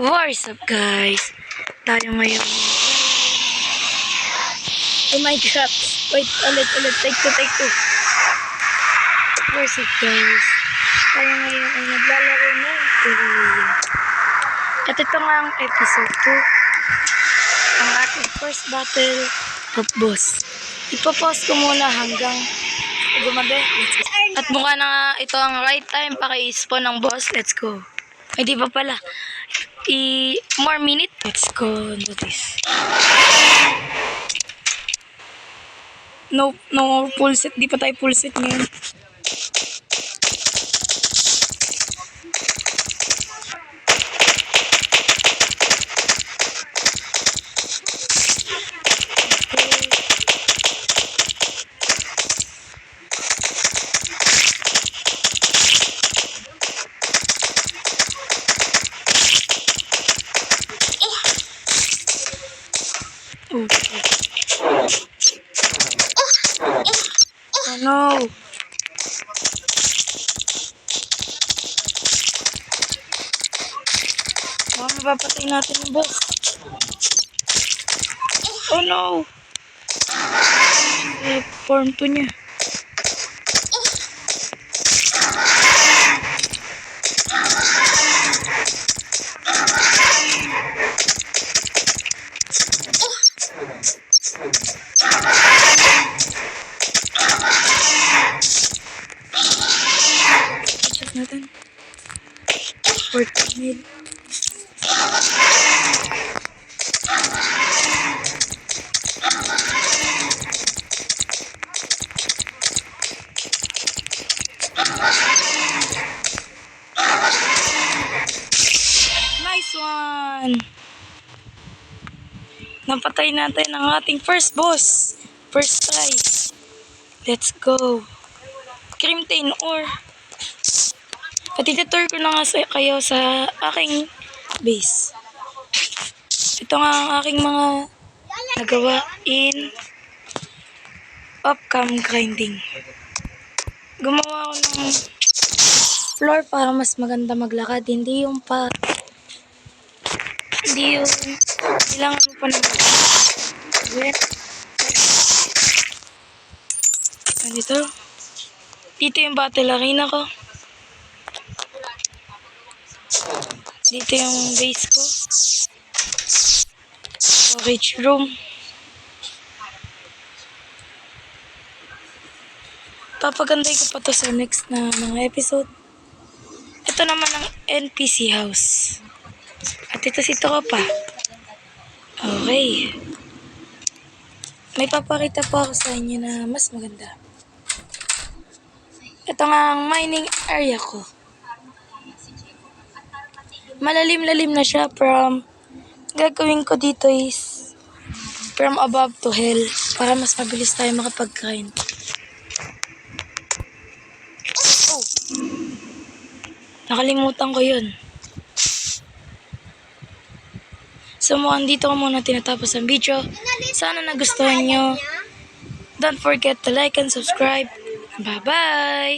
What's up guys? Tayo ngayon. Oh my god. Wait, ulit. Take two. What's up guys? Tayo ngayon ay naglalaro ng Terraria. At ito nga ang episode 2. Ang ating first battle of boss. Ipopost ko muna hanggang gumabi. At mukha na nga ito ang right time paki-spawn ng boss. Let's go. Ay di ba pala? More minute. Let's go do this. No full set. Di pa tayo full set ngayon. Okay. Oh no. Mapapatay natin yung boss. Oh no. Form 2 niya. Check natin. 14 mil. Nice one! Napatay natin ang ating first boss. First try. Let's go. Crimtain ore. At itutur ko na nga kayo sa aking base. Ito nga ang aking mga nagawa in upcam grinding. Gumawa ako ng floor para mas maganda maglakad. Hindi yung kailangan mo pa ng ganito. Dito yung battle arena ko. Dito yung base ko. Storage room. Papaganday ko pa to sa next na mga episode. Ito naman ang NPC house. At ito si Tropa. Okay. May papakita po ako sa inyo na mas maganda. Ito nga ang mining area ko. Malalim-lalim na siya from gagawin ko dito is from above to hell para mas mabilis tayo makapag-grind. Oh! Nakalimutan ko yun. So mukhang dito ko muna tinatapos ang video. Sana nagustuhan nyo. Don't forget to like and subscribe. Bye-bye!